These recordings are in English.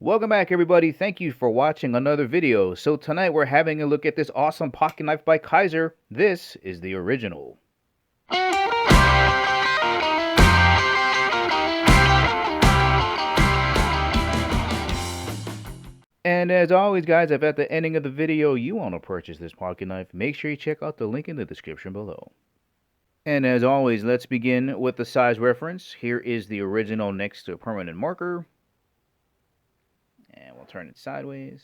Welcome back, everybody. Thank you for watching another video. So tonight we're having a look at this awesome pocket knife by Kizer. This is the original. And as always, guys, if at the ending of the video you want to purchase this pocket knife, make sure you check out the link in the description below. And as always, let's begin with the size reference. Here is the original next to a permanent marker. And we'll turn it sideways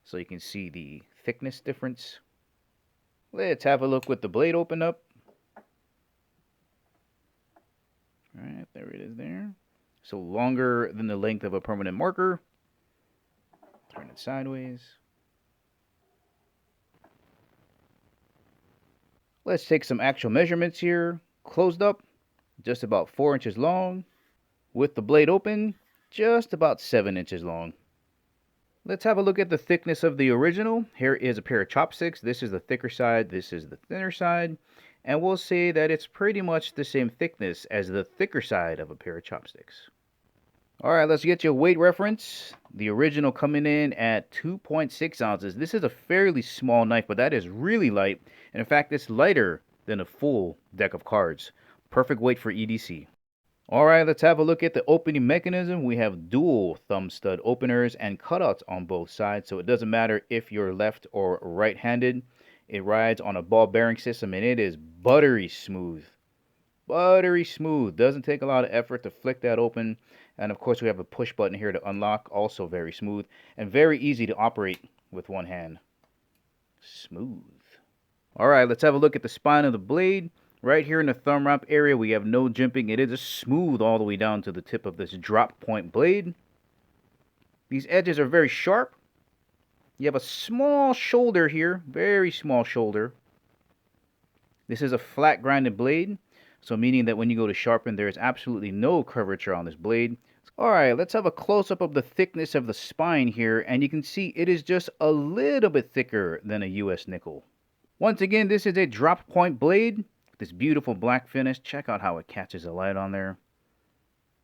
so you can see the thickness difference. Let's have a look with the blade open up. Alright, there it is there. So longer than the length of a permanent marker. Turn it sideways. Let's take some actual measurements here. Closed up, just about 4 inches long. With the blade open, just about 7 inches long. Let's have a look at the thickness of the original. Here is a pair of chopsticks. This is the thicker side, this is the thinner side. And we'll say that it's pretty much the same thickness as the thicker side of a pair of chopsticks. Alright, let's get your weight reference. The original coming in at 2.6 ounces. This is a fairly small knife, but that is really light. And in fact, it's lighter than a full deck of cards. Perfect weight for EDC. Alright, let's have a look at the opening mechanism. We have dual thumb stud openers and cutouts on both sides, so it doesn't matter if you're left or right-handed. It rides on a ball bearing system and it is buttery smooth. Buttery smooth. Doesn't take a lot of effort to flick that open. And of course we have a push button here to unlock. Also very smooth and very easy to operate with one hand. Smooth. Alright, let's have a look at the spine of the blade. Right here in the thumb wrap area we have no jimping. It is just smooth all the way down to the tip of this drop point blade. These edges are very sharp. You have a small shoulder here, very small shoulder. This is a flat grinded blade, so meaning that when you go to sharpen, there is absolutely no curvature on this blade. Alright, let's have a close-up of the thickness of the spine here, and you can see it is just a little bit thicker than a US nickel. Once again, this is a drop point blade, this beautiful black finish. Check out how it catches the light on there.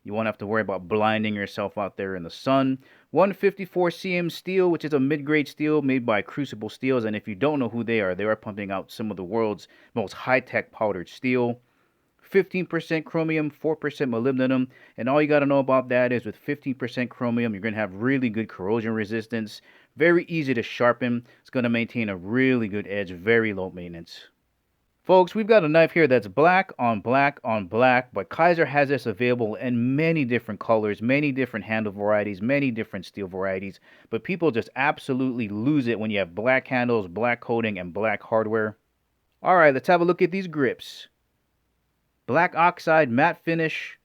You won't have to worry about blinding yourself out there in the sun. 154 cm steel, which is a mid-grade steel made by Crucible Steels. And if you don't know who they are pumping out some of the world's most high-tech powdered steel. 15% chromium, 4% molybdenum. And all you got to know about that is with 15% chromium, you're going to have really good corrosion resistance. Very easy to sharpen. It's going to maintain a really good edge, very low maintenance. Folks, we've got a knife here that's black on black on black, but Kizer has this available in many different colors, many different handle varieties, many different steel varieties, but people just absolutely lose it when you have black handles, black coating, and black hardware. Alright, let's have a look at these grips. Black oxide matte finish,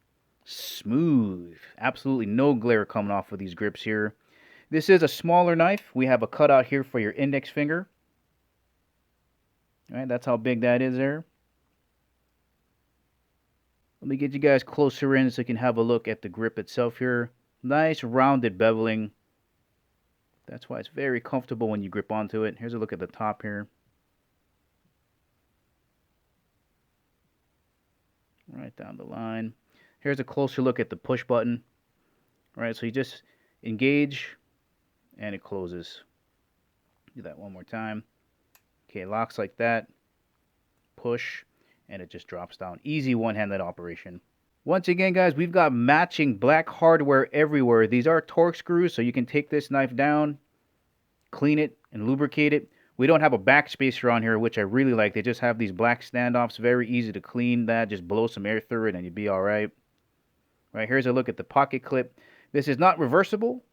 smooth. Absolutely no glare coming off of these grips here. This is a smaller knife. We have a cutout here for your index finger. Alright, that's how big that is there. Let me get you guys closer in so you can have a look at the grip itself here. Nice rounded beveling. That's why it's very comfortable when you grip onto it. Here's a look at the top here. Right down the line. Here's a closer look at the push button. Alright, so you just engage and it closes. Do that one more time. Okay, it locks like that, push, and it just drops down. Easy one-handed operation. Once again, guys, we've got matching black hardware everywhere. These are torque screws, so you can take this knife down, clean it, and lubricate it. We don't have a backspacer on here, which I really like. They just have these black standoffs. Very easy to clean that. Just blow some air through it, and you'll be all right. Right, here's a look at the pocket clip. This is not reversible.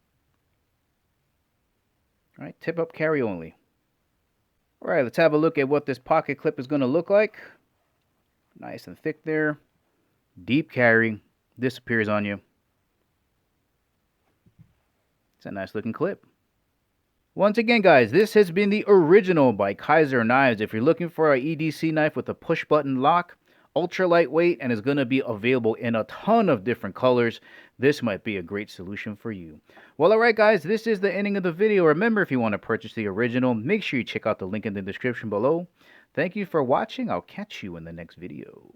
All right, tip-up carry only. Alright, let's have a look at what this pocket clip is going to look like. Nice and thick there. Deep carry. Disappears on you. It's a nice looking clip. Once again, guys, this has been the original by Kizer Knives. If you're looking for an EDC knife with a push button lock, ultra lightweight, and is going to be available in a ton of different colors, this might be a great solution for you. Well, alright guys, this is the ending of the video. Remember, if you want to purchase the original, make sure you check out the link in the description below. Thank you for watching. I'll catch you in the next video.